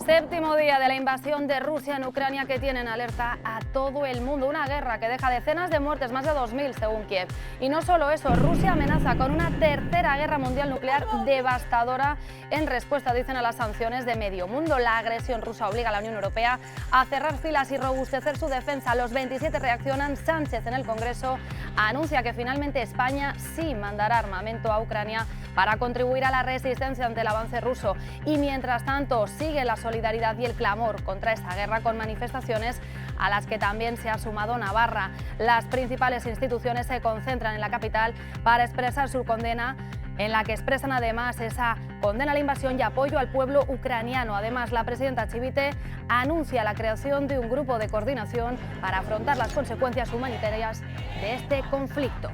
Séptimo día de la invasión de Rusia en Ucrania que tiene en alerta a todo el mundo. Una guerra que deja decenas de muertes, más de 2000 según Kiev. Y no solo eso, Rusia amenaza con una tercera guerra mundial nuclear devastadora en respuesta, dicen, a las sanciones de medio mundo. La agresión rusa obliga a la Unión Europea a cerrar filas y robustecer su defensa. Los 27 reaccionan. Sánchez en el Congreso anuncia que finalmente España sí mandará armamento a Ucrania para contribuir a la resistencia ante el avance ruso. Y mientras tanto sigue la solidaridad y el clamor contra esta guerra con manifestaciones a las que también se ha sumado Navarra. Las principales instituciones se concentran en la capital para expresar su condena, en la que expresan además esa condena a la invasión y apoyo al pueblo ucraniano. Además, la presidenta Chivite anuncia la creación de un grupo de coordinación para afrontar las consecuencias humanitarias de este conflicto.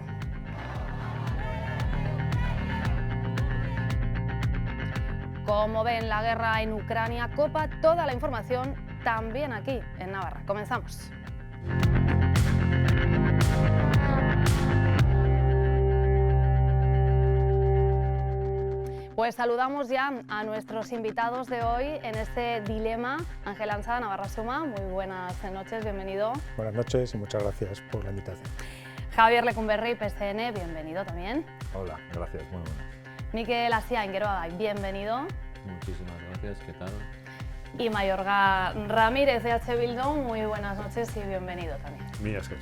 Como ven, la guerra en Ucrania copa toda la información también aquí en Navarra. Comenzamos. Pues saludamos ya a nuestros invitados de hoy en este dilema. Ángel Ansada, Navarra Suma, muy buenas noches, bienvenido. Buenas noches y muchas gracias por la invitación. Javier Lecumberri, PSN, bienvenido también. Hola, gracias, muy buenas. Mikel Asia, Ingeroaga, bienvenido. Muchísimas gracias, ¿qué tal? Y Mayorga Ramírez, de H. Bildo, muy buenas noches y bienvenido también. Gracias.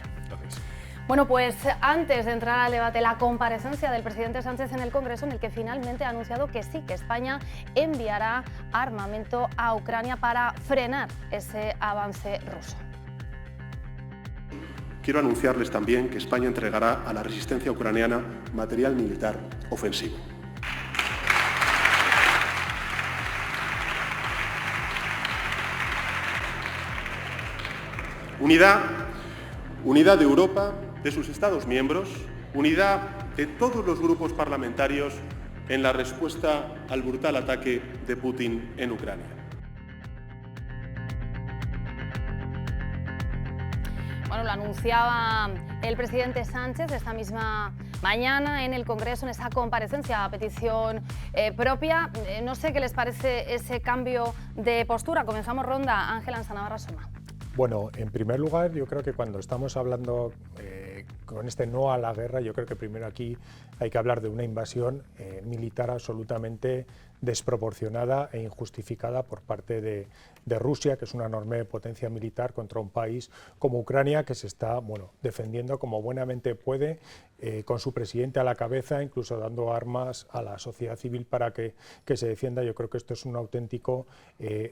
Bueno, pues antes de entrar al debate, la comparecencia del presidente Sánchez en el Congreso, en el que finalmente ha anunciado que sí, que España enviará armamento a Ucrania para frenar ese avance ruso. Quiero anunciarles también que España entregará a la resistencia ucraniana material militar ofensivo. Unidad de Europa, de sus Estados miembros, unidad de todos los grupos parlamentarios en la respuesta al brutal ataque de Putin en Ucrania. Bueno, lo anunciaba el presidente Sánchez esta misma mañana en el Congreso, en esa comparecencia a petición propia. No sé qué les parece ese cambio de postura. Comenzamos ronda. Ángel Ansada, Navarra Suma. Bueno, en primer lugar, yo creo que cuando estamos hablando con este no a la guerra, yo creo que primero aquí hay que hablar de una invasión militar absolutamente desproporcionada e injustificada por parte de Rusia, que es una enorme potencia militar contra un país como Ucrania, que se está defendiendo como buenamente puede, con su presidente a la cabeza, incluso dando armas a la sociedad civil para que se defienda. Yo creo que esto es un auténtico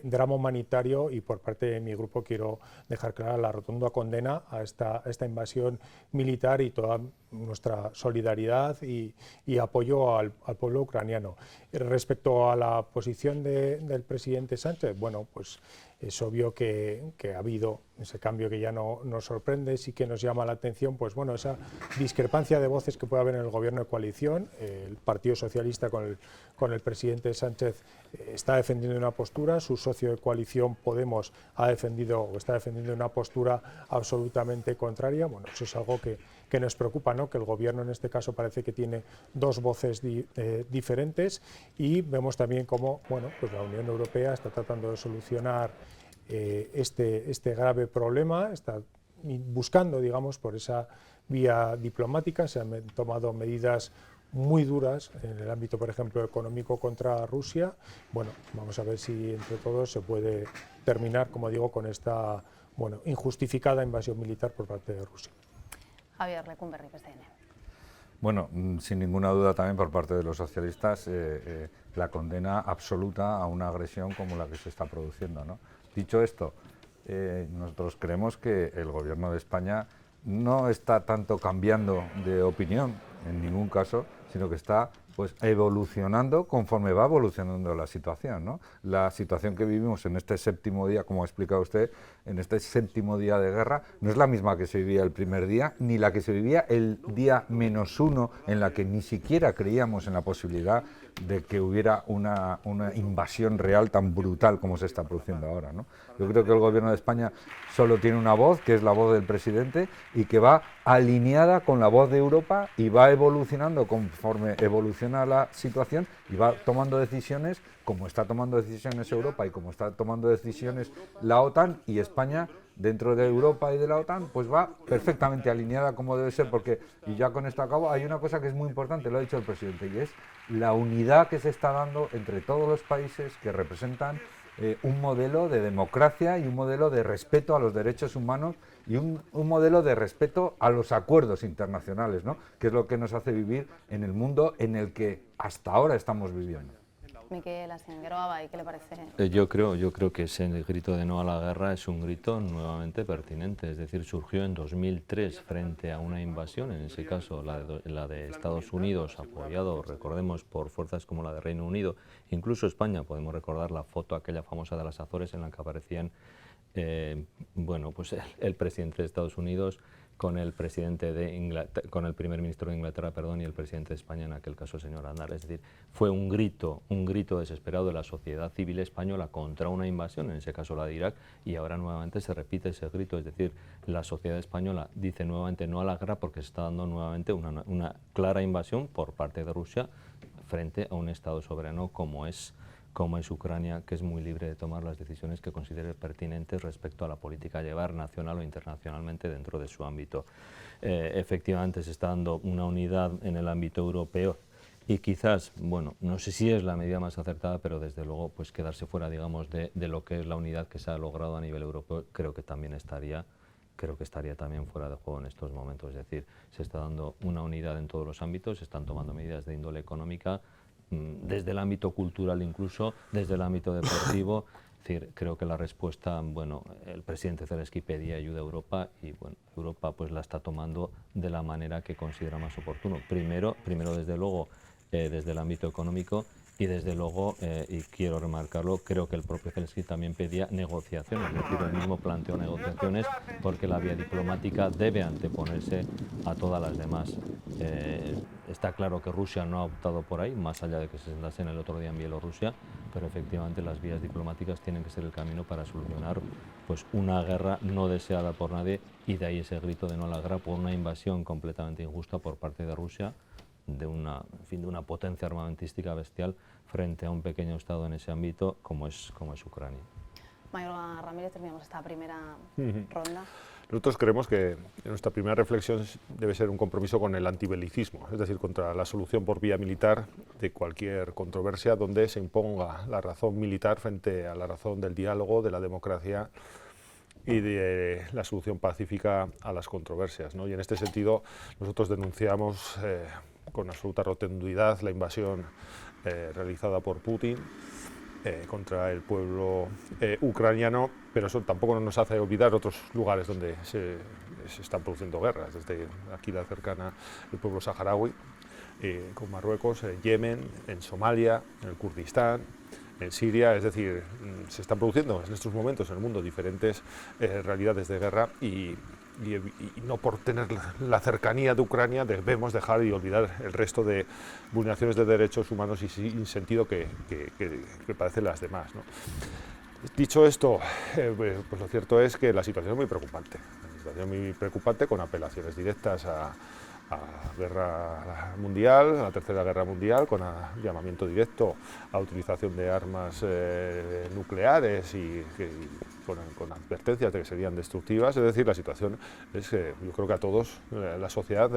drama humanitario y por parte de mi grupo quiero dejar clara la rotunda condena a esta invasión militar y toda nuestra solidaridad y apoyo al pueblo ucraniano. Respecto a la posición del presidente Sánchez, bueno, pues es obvio que ha habido ese cambio que ya no nos sorprende, sí que nos llama la atención, pues bueno, esa discrepancia de voces que puede haber en el gobierno de coalición. El Partido Socialista con el presidente Sánchez está defendiendo una postura, su socio de coalición Podemos ha defendido o está defendiendo una postura absolutamente contraria. Bueno, eso es algo que nos preocupa, ¿no? Que el gobierno en este caso parece que tiene dos voces diferentes y vemos también cómo pues la Unión Europea está tratando de solucionar este grave problema, está buscando, digamos, por esa vía diplomática. Se han tomado medidas muy duras en el ámbito, por ejemplo, económico contra Rusia. Bueno, vamos a ver si entre todos se puede terminar, como digo, con esta injustificada invasión militar por parte de Rusia. Javier Lecumberri, PSN. Bueno, sin ninguna duda también por parte de los socialistas la condena absoluta a una agresión como la que se está produciendo, ¿no? Dicho esto, nosotros creemos que el gobierno de España no está tanto cambiando de opinión en ningún caso, sino que está evolucionando conforme va evolucionando la situación, ¿no? La situación que vivimos en este séptimo día, como ha explicado usted, en este séptimo día de guerra, no es la misma que se vivía el primer día, ni la que se vivía el día -1, en la que ni siquiera creíamos en la posibilidad de que hubiera una invasión real tan brutal como se está produciendo ahora, ¿no? Yo creo que el gobierno de España solo tiene una voz, que es la voz del presidente, y que va alineada con la voz de Europa y va evolucionando conforme evoluciona la situación y va tomando decisiones como está tomando decisiones Europa y como está tomando decisiones la OTAN, y España dentro de Europa y de la OTAN pues va perfectamente alineada como debe ser, porque, y ya con esto acabo, hay una cosa que es muy importante, lo ha dicho el presidente, y es la unidad que se está dando entre todos los países que representan un modelo de democracia y un modelo de respeto a los derechos humanos y un modelo de respeto a los acuerdos internacionales, ¿no? Que es lo que nos hace vivir en el mundo en el que hasta ahora estamos viviendo. Miquel Asengueroa, ¿y qué le parece? Yo creo que ese grito de no a la guerra es un grito nuevamente pertinente, es decir, surgió en 2003 frente a una invasión, en ese caso la de Estados Unidos, apoyado, recordemos, por fuerzas como la de Reino Unido, incluso España, podemos recordar la foto aquella famosa de las Azores en la que aparecían bueno, pues el presidente de Estados Unidos con el presidente con el primer ministro de Inglaterra, perdón, y el presidente de España, en aquel caso el señor Aznar. Es decir, fue un grito desesperado de la sociedad civil española contra una invasión, en ese caso la de Irak, y ahora nuevamente se repite ese grito, es decir, la sociedad española dice nuevamente no a la guerra porque se está dando nuevamente una clara invasión por parte de Rusia frente a un Estado soberano como es Ucrania, que es muy libre de tomar las decisiones que considere pertinentes respecto a la política a llevar nacional o internacionalmente dentro de su ámbito. Efectivamente se está dando una unidad en el ámbito europeo y quizás, bueno, no sé si es la medida más acertada, pero desde luego pues quedarse fuera, digamos, de lo que es la unidad que se ha logrado a nivel europeo, creo que estaría también fuera de juego en estos momentos. Es decir, se está dando una unidad en todos los ámbitos, se están tomando medidas de índole económica, desde el ámbito cultural incluso, desde el ámbito deportivo. Es decir, creo que la respuesta, bueno, el presidente Zelensky pedía ayuda a Europa y bueno, Europa pues la está tomando de la manera que considera más oportuno. Primero desde luego, desde el ámbito económico y desde luego, y quiero remarcarlo, creo que el propio Zelensky también pedía negociaciones, es decir, él mismo planteó negociaciones porque la vía diplomática debe anteponerse a todas las demás. Está claro que Rusia no ha optado por ahí, más allá de que se sentase en el otro día en Bielorrusia, pero efectivamente las vías diplomáticas tienen que ser el camino para solucionar pues, una guerra no deseada por nadie, y de ahí ese grito de no a la guerra por una invasión completamente injusta por parte de Rusia, de una potencia armamentística bestial frente a un pequeño Estado en ese ámbito como es Ucrania. Mayor Ramírez, terminamos esta primera ronda. Nosotros creemos que nuestra primera reflexión debe ser un compromiso con el antibelicismo, es decir, contra la solución por vía militar de cualquier controversia donde se imponga la razón militar frente a la razón del diálogo, de la democracia y de la solución pacífica a las controversias, ¿no? Y en este sentido nosotros denunciamos con absoluta rotundidad la invasión realizada por Putin contra el pueblo ucraniano, pero eso tampoco nos hace olvidar otros lugares donde se están produciendo guerras, desde aquí la cercana el pueblo saharaui, con Marruecos, en Yemen, en Somalia, en el Kurdistán, en Siria. Es decir, se están produciendo en estos momentos en el mundo diferentes realidades de guerra y no por tener la cercanía de Ucrania debemos dejar y olvidar el resto de vulneraciones de derechos humanos y sin sentido que padecen las demás, ¿no? Dicho esto, pues lo cierto es que la situación es muy preocupante. La situación es muy preocupante, con apelaciones directas a guerra mundial, a la Tercera Guerra Mundial, con llamamiento directo a utilización de armas nucleares y con advertencias de que serían destructivas. Es decir, la situación es que yo creo que a todos, la sociedad,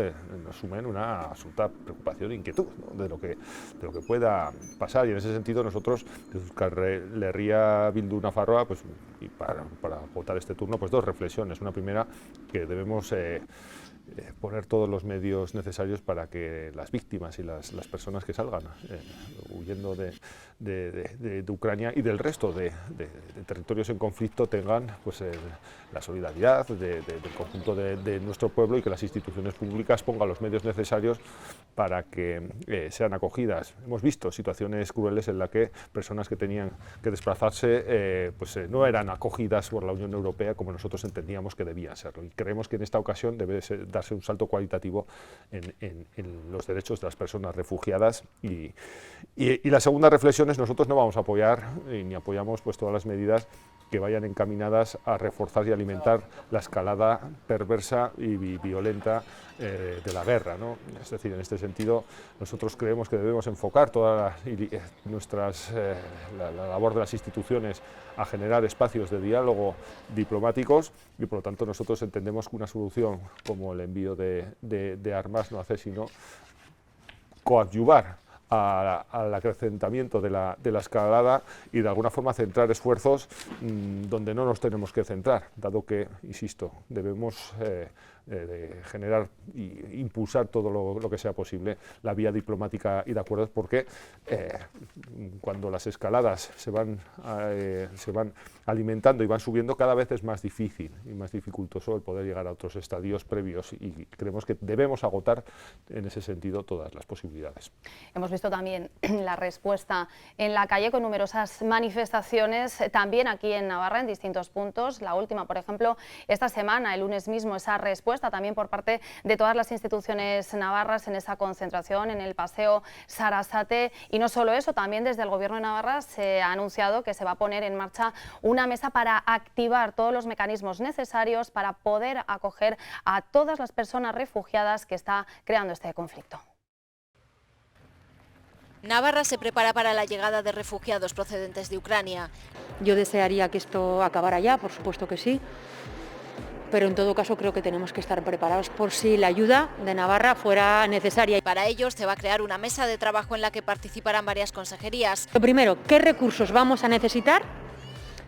nos sumen una absoluta preocupación e inquietud, ¿no? de lo que pueda pasar, y en ese sentido nosotros, desde Euskal Herria Bildu Nafarroa, pues, y para votar este turno, pues dos reflexiones. Una primera, que debemos poner todos los medios necesarios para que las víctimas y las personas que salgan huyendo de Ucrania y del resto de territorios en conflicto tengan pues, la solidaridad del conjunto de nuestro pueblo, y que las instituciones públicas pongan los medios necesarios para que sean acogidas. Hemos visto situaciones crueles en las que personas que tenían que desplazarse no eran acogidas por la Unión Europea como nosotros entendíamos que debían serlo, y creemos que en esta ocasión debe darse un salto cualitativo en los derechos de las personas refugiadas. Y la segunda reflexión es: nosotros no vamos a apoyar ni apoyamos pues todas las medidas que vayan encaminadas a reforzar y alimentar la escalada perversa y violenta de la guerra, ¿no? Es decir, en este sentido, nosotros creemos que debemos enfocar toda la labor de las instituciones a generar espacios de diálogo diplomáticos, y por lo tanto nosotros entendemos que una solución como el envío de armas no hace sino coadyuvar al acrecentamiento de la escalada y de alguna forma centrar esfuerzos donde no nos tenemos que centrar, dado que, insisto, debemos de generar e impulsar todo lo que sea posible la vía diplomática y de acuerdos, porque cuando las escaladas se van alimentando y van subiendo, cada vez es más difícil y más dificultoso el poder llegar a otros estadios previos, y creemos que debemos agotar en ese sentido todas las posibilidades. Hemos visto también la respuesta en la calle con numerosas manifestaciones, también aquí en Navarra en distintos puntos. La última, por ejemplo, esta semana, el lunes mismo, esa respuesta también por parte de todas las instituciones navarras en esa concentración en el Paseo Sarasate. Y no solo eso, también desde el Gobierno de Navarra se ha anunciado que se va a poner en marcha una mesa para activar todos los mecanismos necesarios para poder acoger a todas las personas refugiadas que está creando este conflicto. Navarra se prepara para la llegada de refugiados procedentes de Ucrania. Yo desearía que esto acabara ya, por supuesto que sí, pero en todo caso creo que tenemos que estar preparados por si la ayuda de Navarra fuera necesaria. Para ello se va a crear una mesa de trabajo en la que participarán varias consejerías. Lo primero, ¿qué recursos vamos a necesitar?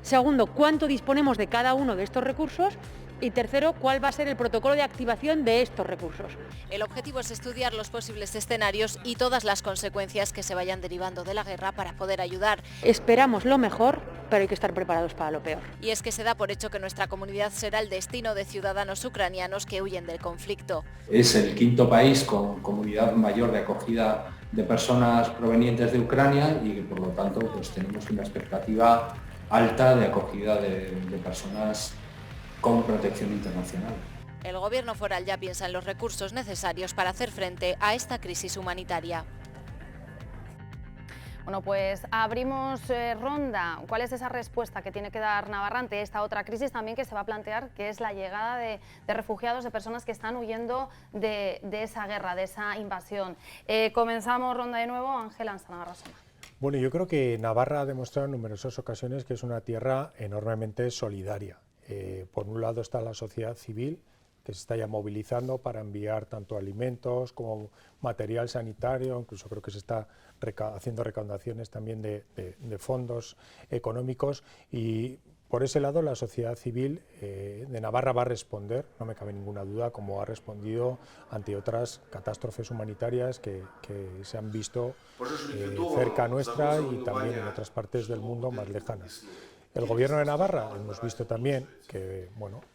Segundo, ¿cuánto disponemos de cada uno de estos recursos? Y tercero, ¿cuál va a ser el protocolo de activación de estos recursos? El objetivo es estudiar los posibles escenarios y todas las consecuencias que se vayan derivando de la guerra para poder ayudar. Esperamos lo mejor, pero hay que estar preparados para lo peor. Y es que se da por hecho que nuestra comunidad será el destino de ciudadanos ucranianos que huyen del conflicto. Es el quinto país con comunidad mayor de acogida de personas provenientes de Ucrania, y que por lo tanto pues tenemos una expectativa alta de acogida de personas con protección internacional. El Gobierno foral ya piensa en los recursos necesarios para hacer frente a esta crisis humanitaria. Bueno, pues abrimos ronda. ¿Cuál es esa respuesta que tiene que dar Navarra ante esta otra crisis también que se va a plantear, que es la llegada de refugiados, de personas que están huyendo de esa guerra, de esa invasión? Comenzamos ronda de nuevo. Ángela Navarra-Soma. Bueno, yo creo que Navarra ha demostrado en numerosas ocasiones que es una tierra enormemente solidaria. Por un lado está la sociedad civil, que se está ya movilizando para enviar tanto alimentos como material sanitario, incluso creo que se está haciendo recaudaciones también de fondos económicos, y por ese lado la sociedad civil de Navarra va a responder, no me cabe ninguna duda, como ha respondido ante otras catástrofes humanitarias que se han visto cerca nuestra y también en otras partes del mundo más lejanas. El Gobierno de Navarra hemos visto también que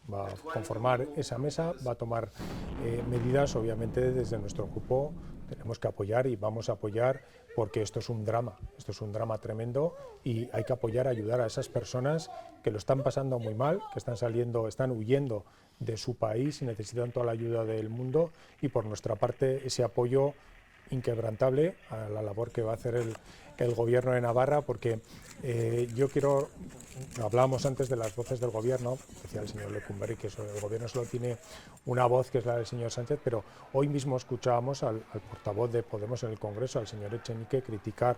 va a conformar esa mesa, va a tomar medidas. Obviamente desde nuestro grupo tenemos que apoyar y vamos a apoyar, porque esto es un drama tremendo, y hay que apoyar, ayudar a esas personas que lo están pasando muy mal, que están huyendo de su país y necesitan toda la ayuda del mundo, y por nuestra parte ese apoyo inquebrantable a la labor que va a hacer el Gobierno de Navarra, porque hablábamos antes de las voces del Gobierno, decía el señor Lecumberri que el Gobierno solo tiene una voz, que es la del señor Sánchez, pero hoy mismo escuchábamos al portavoz de Podemos en el Congreso, al señor Echenique, criticar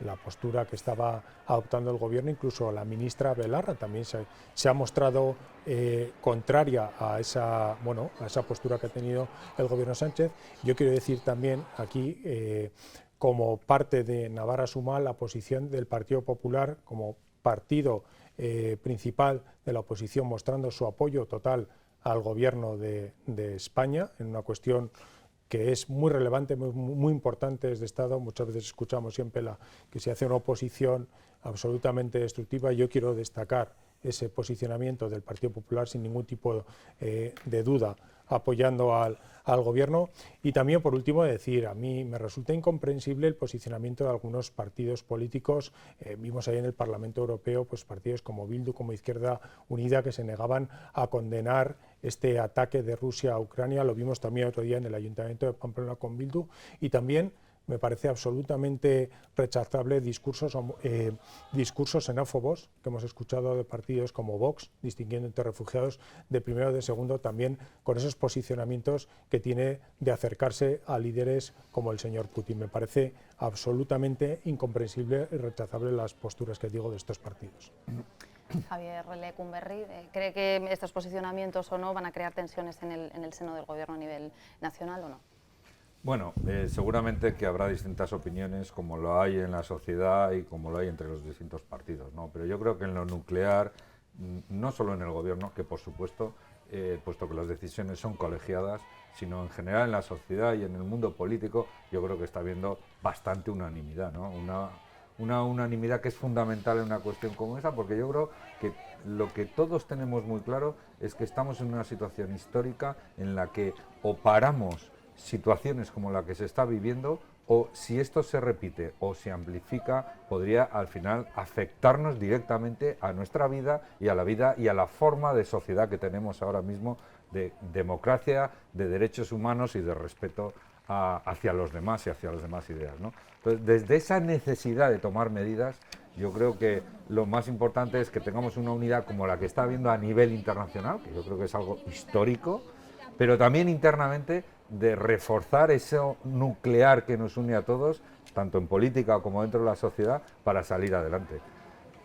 la postura que estaba adoptando el Gobierno. Incluso la ministra Belarra también se ha mostrado contraria a esa postura que ha tenido el Gobierno Sánchez. Yo quiero decir también aquí, como parte de Navarra Suma, la posición del Partido Popular como partido principal de la oposición, mostrando su apoyo total al Gobierno de España en una cuestión que es muy relevante, muy importante desde Estado. Muchas veces escuchamos siempre que se hace una oposición absolutamente destructiva. Yo quiero destacar ese posicionamiento del Partido Popular sin ningún tipo de duda apoyando al gobierno. Y también, por último, decir, a mí me resulta incomprensible el posicionamiento de algunos partidos políticos. Vimos ahí en el Parlamento Europeo pues partidos como Bildu, como Izquierda Unida, que se negaban a condenar este ataque de Rusia a Ucrania. Lo vimos también otro día en el Ayuntamiento de Pamplona con Bildu. Y también me parece absolutamente rechazable discursos xenófobos que hemos escuchado de partidos como Vox, distinguiendo entre refugiados de primero o de segundo, también con esos posicionamientos que tiene de acercarse a líderes como el señor Putin. Me parece absolutamente incomprensible y rechazable las posturas que digo de estos partidos. Javier Lecumberri, ¿cree que estos posicionamientos o no van a crear tensiones en el seno del gobierno a nivel nacional o no? Bueno, seguramente que habrá distintas opiniones, como lo hay en la sociedad y como lo hay entre los distintos partidos, ¿no? Pero yo creo que en lo nuclear, no solo en el gobierno, que por supuesto, puesto que las decisiones son colegiadas, sino en general en la sociedad y en el mundo político, yo creo que está habiendo bastante unanimidad, ¿no? Una unanimidad que es fundamental en una cuestión como esa, porque yo creo que lo que todos tenemos muy claro es que estamos en una situación histórica en la que o paramos situaciones como la que se está viviendo, o si esto se repite o se amplifica, podría al final afectarnos directamente a nuestra vida y a la vida y a la forma de sociedad que tenemos ahora mismo, de democracia, de derechos humanos y de respeto hacia los demás y hacia las demás ideas, ¿no? Entonces, desde esa necesidad de tomar medidas, yo creo que lo más importante es que tengamos una unidad como la que está habiendo a nivel internacional, que yo creo que es algo histórico, pero también internamente de reforzar eso nuclear que nos une a todos, tanto en política como dentro de la sociedad, para salir adelante.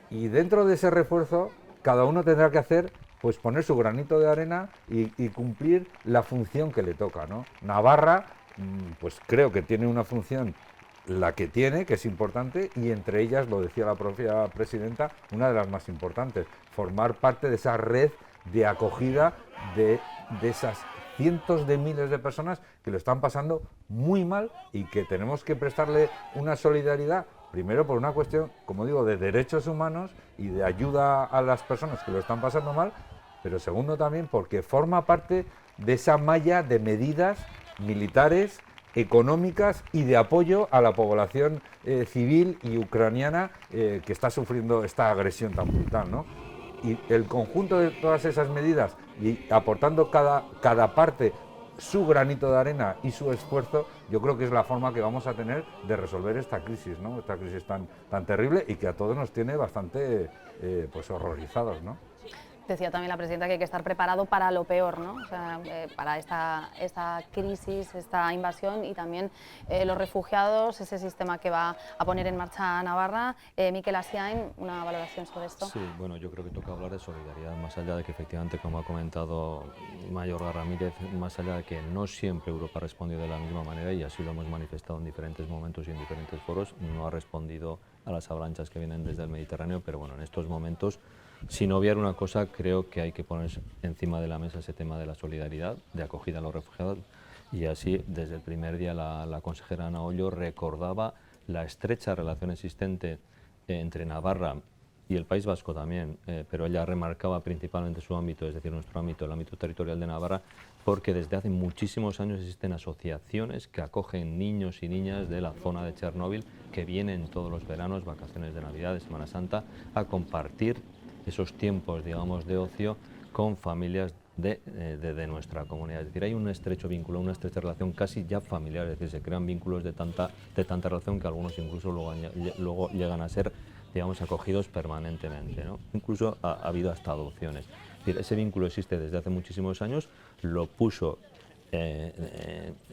Y dentro de ese refuerzo, cada uno tendrá que hacer, pues poner su granito de arena y cumplir la función que le toca, ¿no? Navarra, pues creo que tiene una función, la que tiene, que es importante, y entre ellas, lo decía la propia presidenta, una de las más importantes, formar parte de esa red de acogida de esas cientos de miles de personas que lo están pasando muy mal y que tenemos que prestarle una solidaridad, primero por una cuestión, como digo, de derechos humanos y de ayuda a las personas que lo están pasando mal, pero segundo también porque forma parte de esa malla de medidas militares, económicas y de apoyo a la población civil y ucraniana que está sufriendo esta agresión tan brutal, ¿no? Y el conjunto de todas esas medidas y aportando cada parte su granito de arena y su esfuerzo, yo creo que es la forma que vamos a tener de resolver esta crisis, ¿no? Esta crisis tan terrible y que a todos nos tiene bastante pues horrorizados, ¿no? Decía también la presidenta que hay que estar preparado para lo peor, ¿no? O sea, para esta crisis, esta invasión y también los refugiados, ese sistema que va a poner en marcha Navarra. Miquel Asiain, una valoración sobre esto. Sí, bueno, yo creo que toca hablar de solidaridad, más allá de que efectivamente, como ha comentado Mayorga Ramírez, más allá de que no siempre Europa ha respondido de la misma manera, y así lo hemos manifestado en diferentes momentos y en diferentes foros, no ha respondido a las avalanchas que vienen desde el Mediterráneo, pero bueno, en estos momentos, sin obviar una cosa, creo que hay que poner encima de la mesa ese tema de la solidaridad, de acogida a los refugiados, y así desde el primer día la consejera Ana Ollo recordaba la estrecha relación existente entre Navarra y el País Vasco también, pero ella remarcaba principalmente su ámbito, es decir, nuestro ámbito, el ámbito territorial de Navarra, porque desde hace muchísimos años existen asociaciones que acogen niños y niñas de la zona de Chernóbil que vienen todos los veranos, vacaciones de Navidad, de Semana Santa, a compartir esos tiempos, digamos, de ocio con familias de nuestra comunidad. Es decir, hay un estrecho vínculo, una estrecha relación casi ya familiar, es decir, se crean vínculos de tanta relación que algunos incluso luego llegan a ser, digamos, acogidos permanentemente, ¿no? Incluso ha habido hasta adopciones. Es decir, ese vínculo existe desde hace muchísimos años, lo puso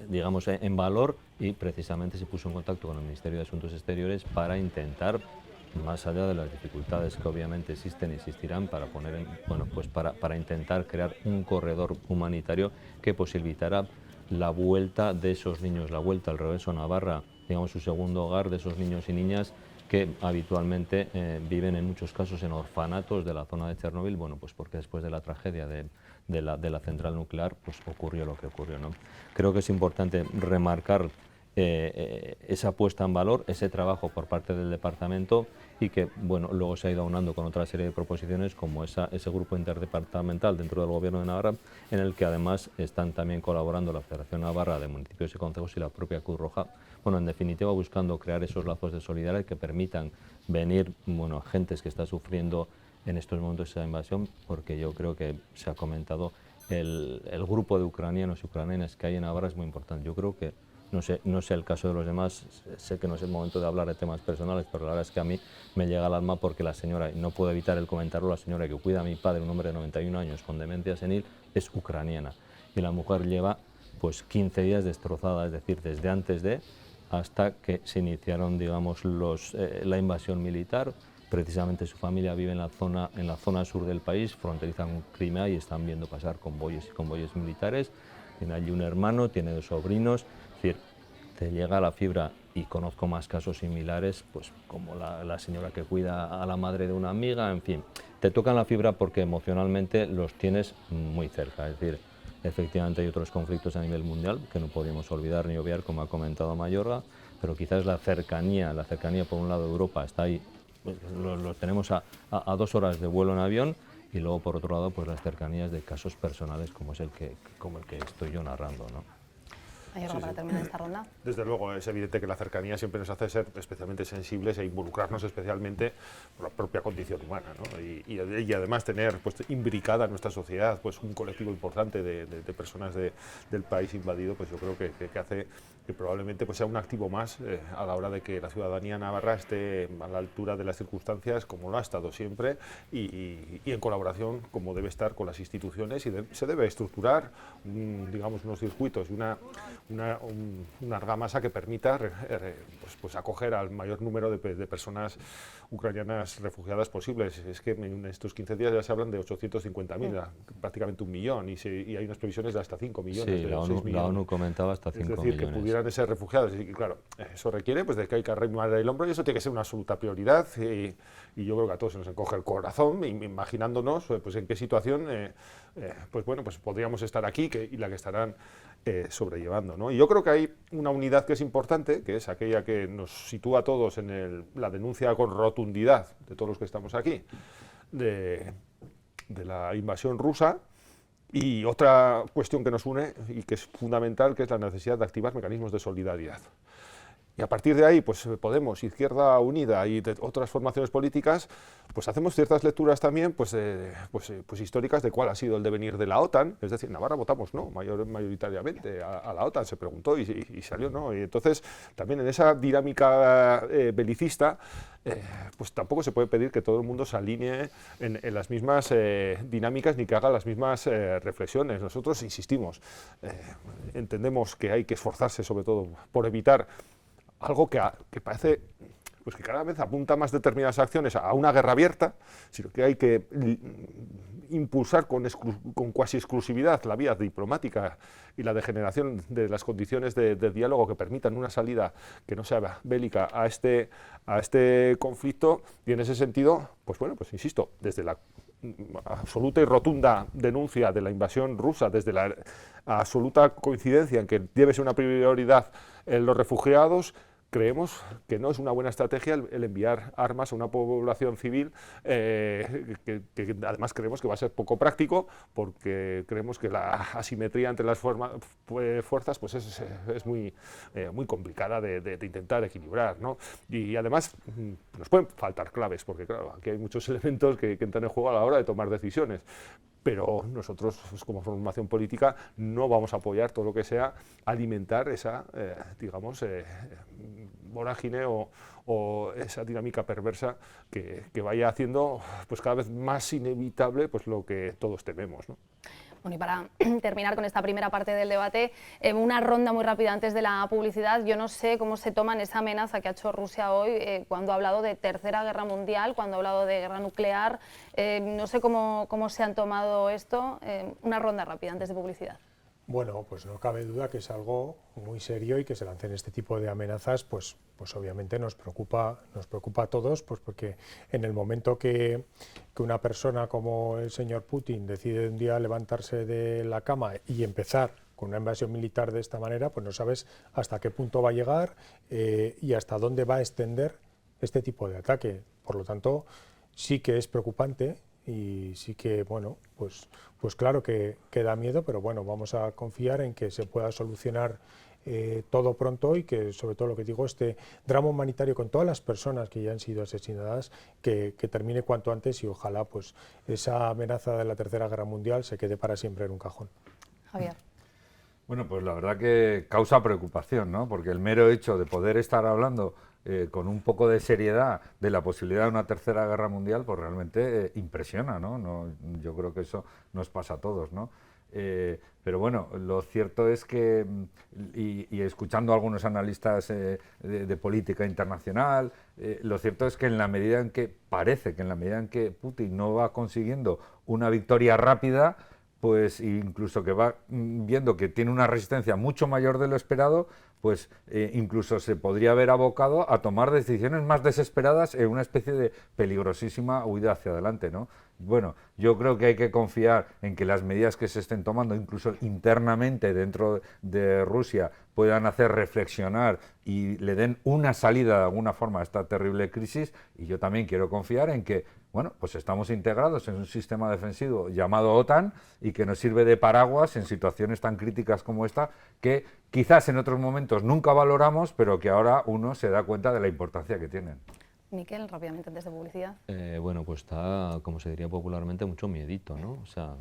digamos, en valor, y precisamente se puso en contacto con el Ministerio de Asuntos Exteriores para intentar, más allá de las dificultades que obviamente existen y existirán, para poner para intentar crear un corredor humanitario que posibilitara la vuelta de esos niños, la vuelta al regreso a Navarra, digamos, su segundo hogar de esos niños y niñas que habitualmente viven en muchos casos en orfanatos de la zona de Chernóbil, bueno, pues porque después de la tragedia de la central nuclear, pues ocurrió lo que ocurrió, ¿no? Creo que es importante remarcar esa puesta en valor, ese trabajo por parte del departamento, y que bueno, luego se ha ido aunando con otra serie de proposiciones como ese grupo interdepartamental dentro del Gobierno de Navarra, en el que además están también colaborando la Federación Navarra de Municipios y Concejos y la propia Cruz Roja, bueno, en definitiva buscando crear esos lazos de solidaridad que permitan venir, bueno, a gentes que está sufriendo en estos momentos esa invasión, porque yo creo que se ha comentado el grupo de ucranianos y ucranianas que hay en Navarra es muy importante. Yo creo que, no sé el caso de los demás, sé que no es el momento de hablar de temas personales, pero la verdad es que a mí me llega al alma porque la señora, y no puedo evitar el comentarlo, la señora que cuida a mi padre, un hombre de 91 años con demencia senil, es ucraniana. Y la mujer lleva pues 15 días destrozada, es decir, desde antes de hasta que se iniciaron, digamos, la invasión militar. Precisamente su familia vive en la zona sur del país, fronteriza con Crimea y están viendo pasar convoyes y convoyes militares. Tiene allí un hermano, tiene 2 sobrinos, es decir, te llega la fibra, y conozco más casos similares, pues como la señora que cuida a la madre de una amiga, en fin, te tocan la fibra porque emocionalmente los tienes muy cerca, es decir, efectivamente hay otros conflictos a nivel mundial que no podríamos olvidar ni obviar, como ha comentado Mayorga, pero quizás la cercanía por un lado de Europa está ahí, lo tenemos a 2 horas de vuelo en avión, y luego por otro lado pues las cercanías de casos personales como el que estoy yo narrando, ¿no? Mayorga, para terminar esta ronda. Desde luego, es evidente que la cercanía siempre nos hace ser especialmente sensibles e involucrarnos especialmente por la propia condición humana, ¿no? Y además tener pues, imbricada en nuestra sociedad pues, un colectivo importante de personas del país invadido, pues yo creo que hace que probablemente pues, sea un activo más a la hora de que la ciudadanía navarra esté a la altura de las circunstancias como lo ha estado siempre y en colaboración como debe estar con las instituciones, y se debe estructurar digamos unos circuitos y una argamasa que permita pues acoger al mayor número de personas ucranianas refugiadas posibles. Es que en estos 15 días ya se hablan de 850.000, prácticamente 1 millón, y hay unas previsiones de hasta 5 millones. Sí, de la 6 millones. ONU comentaba hasta 5 millones. Es decir, que pudieran ser refugiados. Y claro, eso requiere pues, de que hay que arrimar el hombro, y eso tiene que ser una absoluta prioridad. Y yo creo que a todos se nos encoge el corazón imaginándonos pues, en qué situación pues, bueno, pues podríamos estar aquí y la que estarán sobrellevando, ¿no? Y yo creo que hay una unidad que es importante, que es aquella que nos sitúa a todos en la denuncia con rotundidad de todos los que estamos aquí de la invasión rusa, y otra cuestión que nos une y que es fundamental, que es la necesidad de activar mecanismos de solidaridad. Y a partir de ahí, pues Podemos, Izquierda Unida y otras formaciones políticas, pues hacemos ciertas lecturas también pues históricas de cuál ha sido el devenir de la OTAN. Es decir, en Navarra votamos no, mayoritariamente a la OTAN, se preguntó y salió no. Y entonces, también en esa dinámica belicista, pues tampoco se puede pedir que todo el mundo se alinee en las mismas dinámicas ni que haga las mismas reflexiones. Nosotros insistimos, entendemos que hay que esforzarse sobre todo por evitar algo que parece pues que cada vez apunta más determinadas acciones a una guerra abierta, sino que hay que impulsar con cuasi exclusividad la vía diplomática y la de generación de las condiciones de diálogo que permitan una salida que no sea bélica a este conflicto. Y en ese sentido, pues bueno, pues insisto, desde la absoluta y rotunda denuncia de la invasión rusa, desde la absoluta coincidencia en que debe ser una prioridad en los refugiados, creemos que no es una buena estrategia el enviar armas a una población civil, que además creemos que va a ser poco práctico, porque creemos que la asimetría entre las fuerzas pues es muy complicada de intentar equilibrar, ¿no? Y además nos pueden faltar claves, porque claro, aquí hay muchos elementos que entran en juego a la hora de tomar decisiones. Pero nosotros, pues, como formación política, no vamos a apoyar todo lo que sea alimentar esa, digamos, vorágine o esa dinámica perversa que vaya haciendo pues, cada vez más inevitable pues, lo que todos tememos, ¿no? Bueno, y para terminar con esta primera parte del debate, una ronda muy rápida antes de la publicidad. Yo no sé cómo se toman esa amenaza que ha hecho Rusia hoy cuando ha hablado de tercera guerra mundial, cuando ha hablado de guerra nuclear. No sé cómo se han tomado esto. Una ronda rápida antes de publicidad. Bueno, pues no cabe duda que es algo muy serio, y que se lancen este tipo de amenazas, pues obviamente nos preocupa a todos, pues porque en el momento que una persona como el señor Putin decide un día levantarse de la cama y empezar con una invasión militar de esta manera, pues no sabes hasta qué punto va a llegar y hasta dónde va a extender este tipo de ataque. Por lo tanto, sí que es preocupante y sí que, bueno, pues claro que da miedo, pero bueno, vamos a confiar en que se pueda solucionar todo pronto y que, sobre todo lo que digo, este drama humanitario con todas las personas que ya han sido asesinadas, que termine cuanto antes y ojalá pues esa amenaza de la Tercera Guerra Mundial se quede para siempre en un cajón. Javier. Bueno, pues la verdad que causa preocupación, ¿no? Porque el mero hecho de poder estar hablando con un poco de seriedad de la posibilidad de una Tercera Guerra Mundial, pues realmente impresiona, ¿no? Yo creo que eso nos pasa a todos, ¿no? Pero bueno, lo cierto es que, y escuchando a algunos analistas de política internacional, lo cierto es que en la medida en que parece que en la medida en que Putin no va consiguiendo una victoria rápida, pues incluso que va viendo que tiene una resistencia mucho mayor de lo esperado, pues incluso se podría haber abocado a tomar decisiones más desesperadas en una especie de peligrosísima huida hacia adelante, ¿no? Bueno, yo creo que hay que confiar en que las medidas que se estén tomando, incluso internamente dentro de Rusia, puedan hacer reflexionar y le den una salida de alguna forma a esta terrible crisis, y yo también quiero confiar en que, bueno, pues estamos integrados en un sistema defensivo llamado OTAN y que nos sirve de paraguas en situaciones tan críticas como esta, que quizás en otros momentos nunca valoramos, pero que ahora uno se da cuenta de la importancia que tienen. Miquel, rápidamente antes de publicidad. Bueno, pues está, como se diría popularmente, mucho miedito, ¿no? O sea,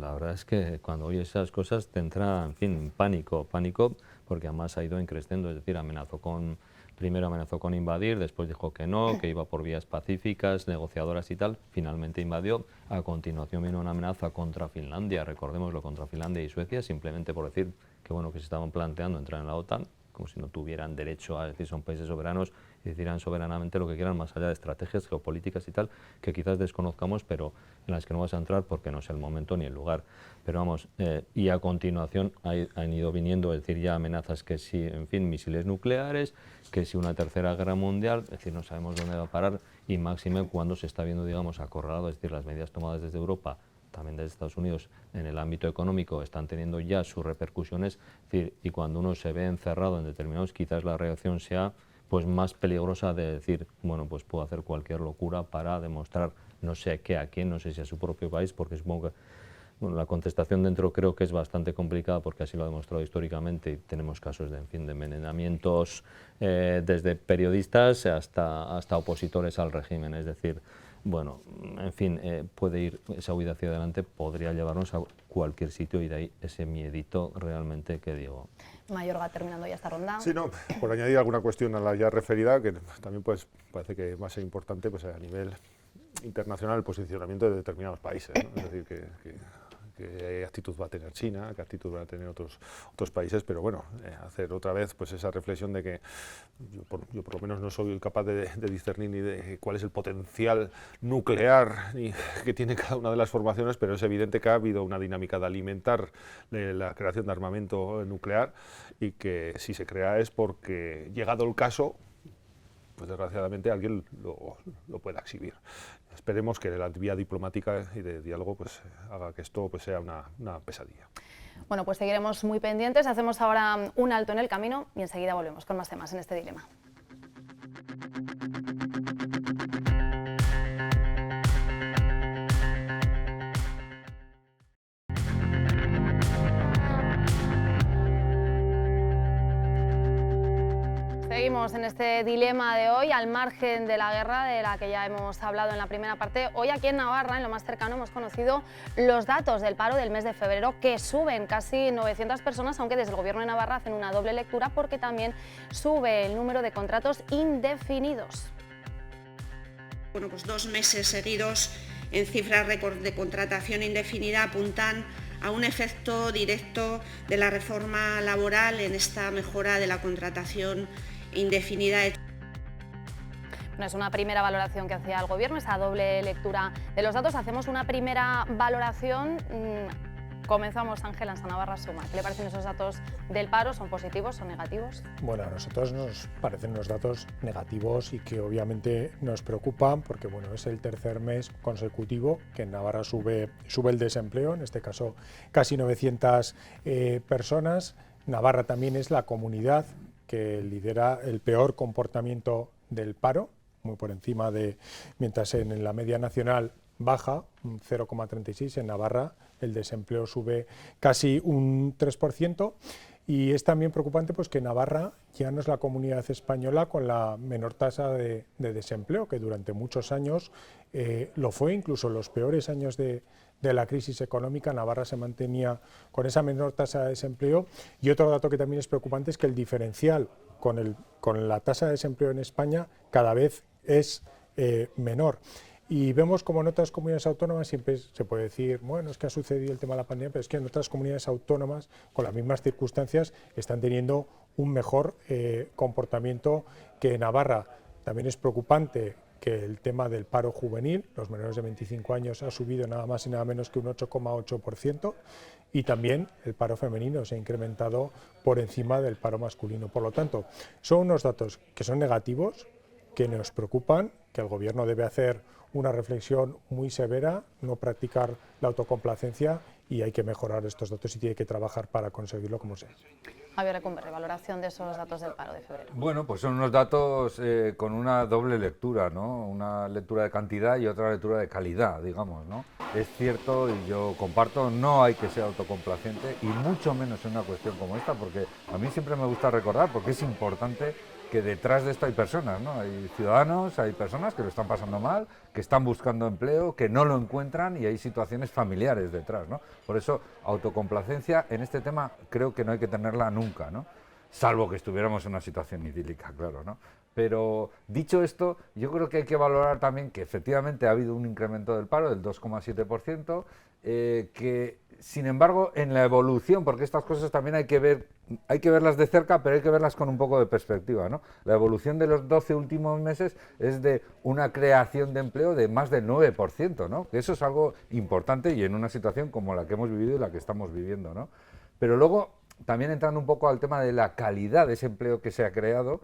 la verdad es que cuando oyes esas cosas te entra, en fin, pánico, porque además ha ido creciendo, es decir, primero amenazó con invadir, después dijo que no, que iba por vías pacíficas, negociadoras y tal, finalmente invadió, a continuación vino una amenaza contra Finlandia, recordémoslo, contra Finlandia y Suecia, simplemente por decir que, bueno, que se estaban planteando entrar en la OTAN, como si no tuvieran derecho a decir, son países soberanos y decidirán soberanamente lo que quieran, más allá de estrategias geopolíticas y tal, que quizás desconozcamos, pero en las que no vas a entrar porque no es el momento ni el lugar. Pero vamos, y a continuación han ido viniendo, es decir, ya amenazas que si, en fin, misiles nucleares, que si una tercera guerra mundial, es decir, no sabemos dónde va a parar, y máxime cuando se está viendo, digamos, acorralado, es decir, las medidas tomadas desde Europa, también desde Estados Unidos, en el ámbito económico, están teniendo ya sus repercusiones, es decir, y cuando uno se ve encerrado en determinados, quizás la reacción sea pues más peligrosa de decir, bueno, pues puedo hacer cualquier locura para demostrar no sé qué a quién, no sé si a su propio país, porque supongo que, bueno, la contestación dentro creo que es bastante complicada porque así lo ha demostrado históricamente y tenemos casos de, en fin, de envenenamientos desde periodistas hasta opositores al régimen, es decir, bueno, en fin, puede ir esa huida hacia adelante, podría llevarnos a cualquier sitio y de ahí ese miedito realmente que digo. Mayorga, terminando ya esta ronda. Sí, no, por añadir alguna cuestión a la ya referida, que también pues parece que va a ser importante pues, a nivel internacional el posicionamiento de determinados países, ¿no? Es decir, qué actitud va a tener China, qué actitud van a tener otros países, pero bueno, hacer otra vez pues esa reflexión de que yo por lo menos no soy capaz de discernir ni de cuál es el potencial nuclear ni que tiene cada una de las formaciones, pero es evidente que ha habido una dinámica de alimentar la creación de armamento nuclear y que si se crea es porque, llegado el caso, pues desgraciadamente alguien lo pueda exhibir. Esperemos que la vía diplomática y de diálogo pues haga que esto pues sea una pesadilla. Bueno, pues seguiremos muy pendientes, hacemos ahora un alto en el camino y enseguida volvemos con más temas en este dilema. Seguimos en este dilema de hoy, al margen de la guerra de la que ya hemos hablado en la primera parte. Hoy aquí en Navarra, en lo más cercano, hemos conocido los datos del paro del mes de febrero, que suben casi 900 personas, aunque desde el Gobierno de Navarra hacen una doble lectura porque también sube el número de contratos indefinidos. Bueno, pues 2 meses seguidos en cifras récord de contratación indefinida apuntan a un efecto directo de la reforma laboral en esta mejora de la contratación indefinida. No es una primera valoración que hacía el Gobierno, esa doble lectura de los datos. Hacemos una primera valoración. Comenzamos, Ángela, en Navarra Suma. ¿Qué le parecen esos datos del paro? ¿Son positivos, son negativos? Bueno, a nosotros nos parecen unos datos negativos y que obviamente nos preocupan porque bueno, es el tercer mes consecutivo que en Navarra sube el desempleo, en este caso casi 900 personas. Navarra también es la comunidad que lidera el peor comportamiento del paro. muy por encima de, mientras en la media nacional baja un 0,36, en Navarra el desempleo sube casi un 3%. Y es también preocupante pues, que Navarra ya no es la comunidad española con la menor tasa de desempleo, que durante muchos años lo fue, incluso en los peores años de la crisis económica, Navarra se mantenía con esa menor tasa de desempleo. Y otro dato que también es preocupante es que el diferencial con la tasa de desempleo en España cada vez es menor. Y vemos como en otras comunidades autónomas siempre se puede decir, bueno, es que ha sucedido el tema de la pandemia, pero es que en otras comunidades autónomas, con las mismas circunstancias, están teniendo un mejor comportamiento que Navarra. También es preocupante que el tema del paro juvenil, los menores de 25 años, ha subido nada más y nada menos que un 8,8%, y también el paro femenino se ha incrementado por encima del paro masculino. Por lo tanto, son unos datos que son negativos, que nos preocupan, que el Gobierno debe hacer una reflexión muy severa, no practicar la autocomplacencia, y hay que mejorar estos datos y tiene que trabajar para conseguirlo como sea. Javier Lecumberri, valoración de esos datos del paro de febrero. Bueno, pues son unos datos con una doble lectura, ¿no? Una lectura de cantidad y otra lectura de calidad, digamos, ¿no? Es cierto, y yo comparto, no hay que ser autocomplaciente, y mucho menos en una cuestión como esta, porque a mí siempre me gusta recordar, porque es importante que detrás de esto hay personas, ¿no? Hay ciudadanos, hay personas que lo están pasando mal, que están buscando empleo, que no lo encuentran, y hay situaciones familiares detrás, ¿no? Por eso, autocomplacencia en este tema creo que no hay que tenerla nunca, ¿no? Salvo que estuviéramos en una situación idílica, claro, ¿no? Pero dicho esto, yo creo que hay que valorar también que efectivamente ha habido un incremento del paro del 2,7%, que sin embargo en la evolución, porque estas cosas también hay que verlas de cerca, pero hay que verlas con un poco de perspectiva, ¿no? La evolución de los 12 últimos meses es de una creación de empleo de más del 9%, ¿no? Que eso es algo importante y en una situación como la que hemos vivido y la que estamos viviendo, ¿no? Pero luego, también entrando un poco al tema de la calidad de ese empleo que se ha creado,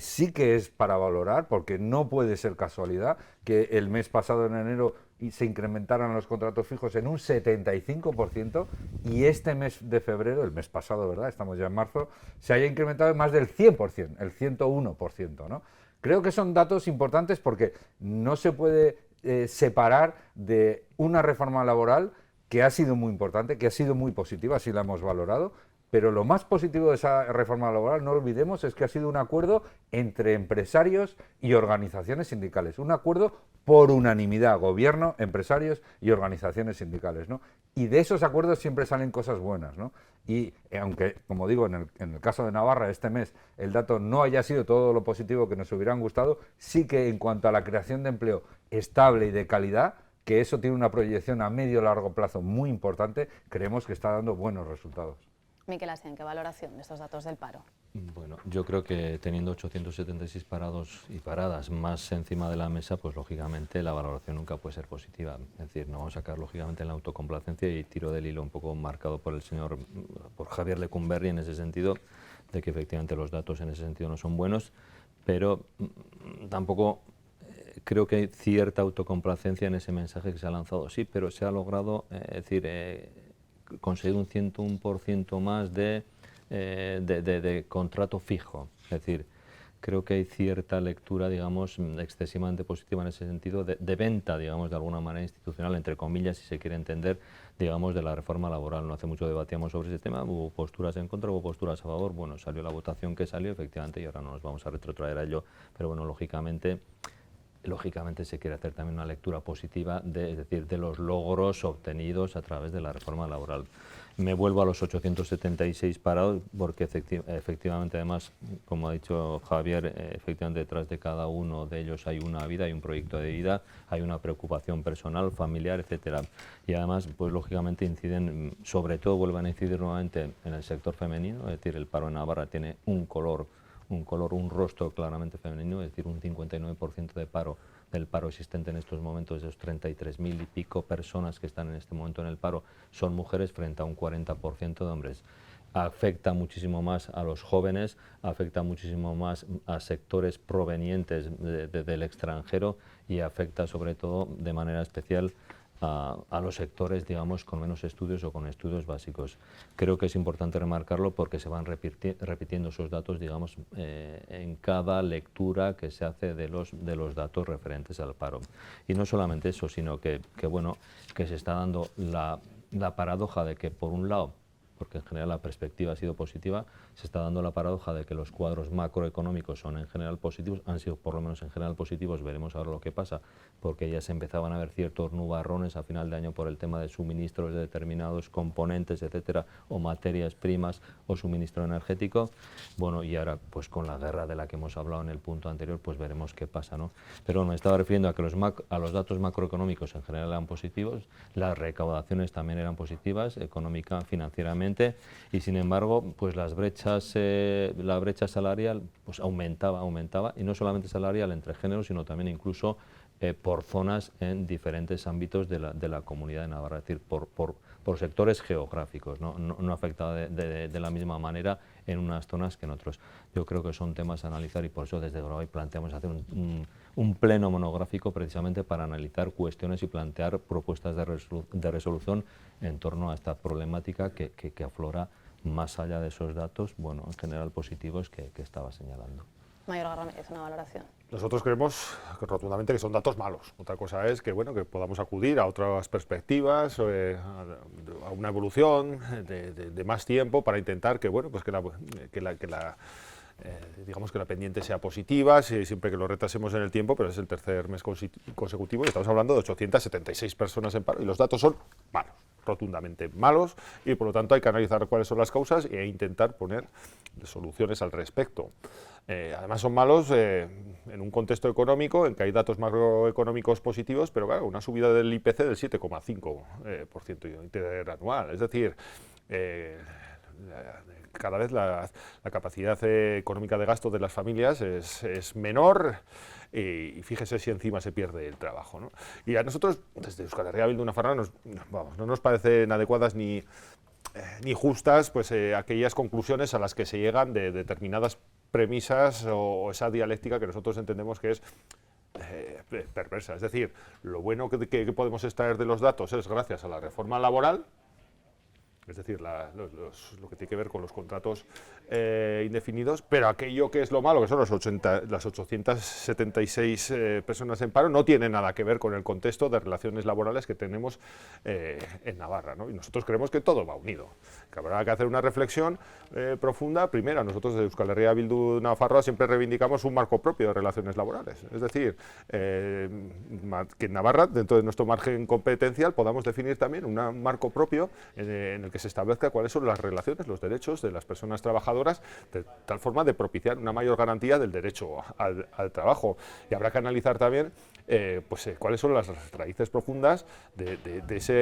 sí que es para valorar, porque no puede ser casualidad que el mes pasado, en enero, se incrementaran los contratos fijos en un 75%, y este mes de febrero, el mes pasado, ¿verdad?, estamos ya en marzo, se haya incrementado en más del 100%, el 101%, ¿no? Creo que son datos importantes porque no se puede separar de una reforma laboral que ha sido muy importante, que ha sido muy positiva, así la hemos valorado. Pero lo más positivo de esa reforma laboral, no olvidemos, es que ha sido un acuerdo entre empresarios y organizaciones sindicales. Un acuerdo por unanimidad, gobierno, empresarios y organizaciones sindicales, ¿no? Y de esos acuerdos siempre salen cosas buenas, ¿no? Y aunque, como digo, en el caso de Navarra, este mes, el dato no haya sido todo lo positivo que nos hubieran gustado, sí que en cuanto a la creación de empleo estable y de calidad, que eso tiene una proyección a medio y largo plazo muy importante, creemos que está dando buenos resultados. Miquel Asién, ¿qué valoración de estos datos del paro? Bueno, yo creo que teniendo 876 parados y paradas más encima de la mesa, pues lógicamente la valoración nunca puede ser positiva. Es decir, no vamos a sacar lógicamente en la autocomplacencia, y tiro del hilo un poco marcado por por Javier Lecumberri en ese sentido, de que efectivamente los datos en ese sentido no son buenos, pero tampoco creo que hay cierta autocomplacencia en ese mensaje que se ha lanzado. Sí, pero se ha logrado, conseguir un 101% más de contrato fijo. Es decir, creo que hay cierta lectura, digamos, excesivamente positiva en ese sentido, de venta, digamos, de alguna manera institucional, entre comillas, si se quiere entender, digamos, de la reforma laboral. No hace mucho debatíamos sobre ese tema, hubo posturas en contra, hubo posturas a favor. Bueno, salió la votación que salió, efectivamente, y ahora no nos vamos a retrotraer a ello, pero bueno, lógicamente se quiere hacer también una lectura positiva es decir, de los logros obtenidos a través de la reforma laboral. Me vuelvo a los 876 parados, porque efectivamente, además, como ha dicho Javier, efectivamente detrás de cada uno de ellos hay una vida, hay un proyecto de vida, hay una preocupación personal, familiar, etcétera. Y además, pues lógicamente inciden, sobre todo vuelven a incidir nuevamente en el sector femenino, es decir, el paro en Navarra tiene un rostro claramente femenino, es decir, un 59% del paro existente en estos momentos, de esos 33.000 y pico personas que están en este momento en el paro, son mujeres frente a un 40% de hombres. Afecta muchísimo más a los jóvenes, afecta muchísimo más a sectores provenientes del extranjero, y afecta sobre todo de manera especial a los sectores, digamos, con menos estudios o con estudios básicos. Creo que es importante remarcarlo porque se van repitiendo esos datos, digamos, en cada lectura que se hace de los datos referentes al paro. Y no solamente eso, sino que se está dando la paradoja de que, por un lado, porque en general la perspectiva ha sido positiva, se está dando la paradoja de que los cuadros macroeconómicos son en general positivos, han sido por lo menos en general positivos, veremos ahora lo que pasa, porque ya se empezaban a ver ciertos nubarrones a final de año por el tema de suministros de determinados componentes, etcétera, o materias primas o suministro energético. Bueno, y ahora pues con la guerra de la que hemos hablado en el punto anterior, pues veremos qué pasa, ¿no? Pero me estaba refiriendo a que los datos macroeconómicos en general eran positivos, las recaudaciones también eran positivas, económica, financieramente, y sin embargo pues la brecha salarial pues aumentaba, y no solamente salarial entre géneros, sino también incluso por zonas en diferentes ámbitos de la Comunidad de Navarra, es decir, por sectores geográficos, no afectaba de la misma manera en unas zonas que en otros. Yo creo que son temas a analizar y por eso desde Groboy planteamos hacer un pleno monográfico precisamente para analizar cuestiones y plantear propuestas de resolución en torno a esta problemática que aflora más allá de esos datos, bueno, en general positivos que estaba señalando. Mayor Garramez, una valoración. Nosotros creemos rotundamente que son datos malos. Otra cosa es que podamos acudir a otras perspectivas, a una evolución de más tiempo para intentar que digamos que la pendiente sea positiva, siempre que lo retrasemos en el tiempo, pero es el tercer mes consecutivo y estamos hablando de 876 personas en paro y los datos son malos, rotundamente malos, y por lo tanto hay que analizar cuáles son las causas e intentar poner soluciones al respecto. Además son malos en un contexto económico en que hay datos macroeconómicos positivos, pero claro, una subida del IPC del 7,5% interanual, es decir, cada vez la capacidad económica de gasto de las familias es menor y fíjese si encima se pierde el trabajo, ¿no? Y a nosotros, desde Euskal Herria Bildu Nafarroa, no nos parecen adecuadas ni justas pues, aquellas conclusiones a las que se llegan de determinadas premisas o esa dialéctica que nosotros entendemos que es perversa. Es decir, lo bueno que podemos extraer de los datos es gracias a la reforma laboral, es decir, lo que tiene que ver con los contratos indefinidos, pero aquello que es lo malo, que son las 876 personas en paro, no tiene nada que ver con el contexto de relaciones laborales que tenemos en Navarra, ¿no? Y nosotros creemos que todo va unido, que habrá que hacer una reflexión profunda. Primero, nosotros de Euskal Herria Bildu Nafarroa siempre reivindicamos un marco propio de relaciones laborales, es decir, que en Navarra, dentro de nuestro margen competencial, podamos definir también un marco propio en el que se establezca cuáles son las relaciones, los derechos de las personas trabajadoras, de tal forma de propiciar una mayor garantía del derecho al trabajo. Y habrá que analizar también cuáles son las raíces profundas de ese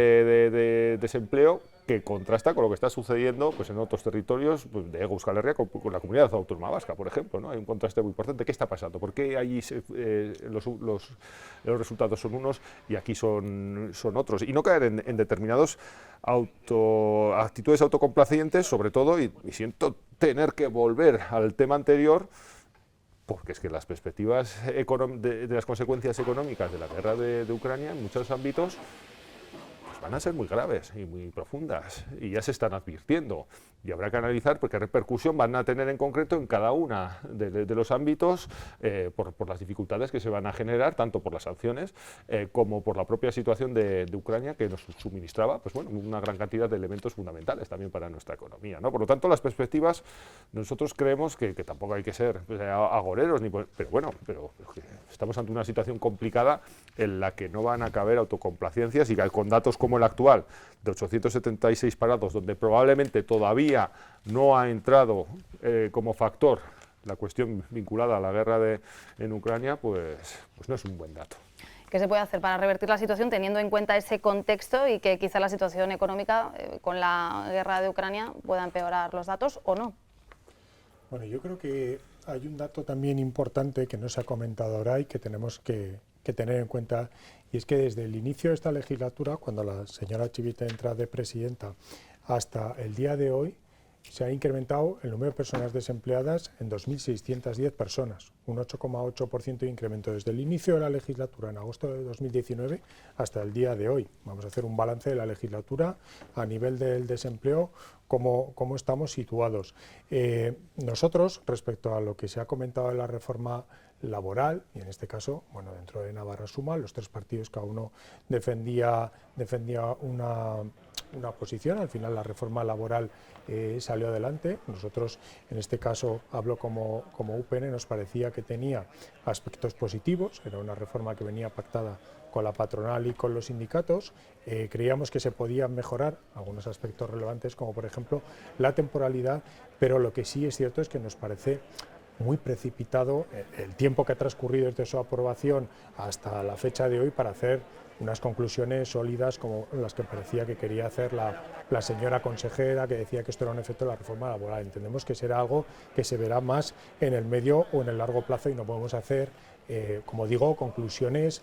desempleo que contrasta con lo que está sucediendo pues, en otros territorios de Euskal Herria con la comunidad autónoma vasca, por ejemplo, ¿no? Hay un contraste muy importante. ¿Qué está pasando? ¿Por qué allí los resultados son unos y aquí son otros? Y no caer en determinados actitudes autocomplacientes, sobre todo, y siento tener que volver al tema anterior, porque es que las perspectivas de las consecuencias económicas de la guerra de Ucrania en muchos ámbitos van a ser muy graves y muy profundas y ya se están advirtiendo y habrá que analizar qué repercusión van a tener en concreto en cada una de los ámbitos por las dificultades que se van a generar tanto por las sanciones como por la propia situación de Ucrania, que nos suministraba pues, una gran cantidad de elementos fundamentales también para nuestra economía, ¿no? Por lo tanto, las perspectivas nosotros creemos que tampoco hay que ser agoreros, pero estamos ante una situación complicada en la que no van a caber autocomplacencias y con datos como el actual, de 876 parados, donde probablemente todavía no ha entrado como factor la cuestión vinculada a la guerra en Ucrania, pues no es un buen dato. ¿Qué se puede hacer para revertir la situación teniendo en cuenta ese contexto y que quizá la situación económica con la guerra de Ucrania pueda empeorar los datos o no? Bueno, yo creo que hay un dato también importante que no se ha comentado ahora y que tenemos que tener en cuenta, y es que desde el inicio de esta legislatura, cuando la señora Chivite entra de presidenta, hasta el día de hoy, se ha incrementado el número de personas desempleadas en 2.610 personas, un 8,8% de incremento desde el inicio de la legislatura en agosto de 2019 hasta el día de hoy. Vamos a hacer un balance de la legislatura a nivel del desempleo, cómo estamos situados. Nosotros, respecto a lo que se ha comentado de la reforma laboral, y en este caso, bueno, dentro de Navarra Suma, los tres partidos cada uno defendía una posición. Al final la reforma laboral salió adelante. Nosotros, en este caso, hablo como UPN, nos parecía que tenía aspectos positivos, era una reforma que venía pactada con la patronal y con los sindicatos. Creíamos que se podían mejorar algunos aspectos relevantes, como por ejemplo la temporalidad, pero lo que sí es cierto es que nos parece muy precipitado el tiempo que ha transcurrido desde su aprobación hasta la fecha de hoy para hacer unas conclusiones sólidas como las que parecía que quería hacer la señora consejera, que decía que esto era un efecto de la reforma laboral. Entendemos que será algo que se verá más en el medio o en el largo plazo y no podemos hacer, como digo, conclusiones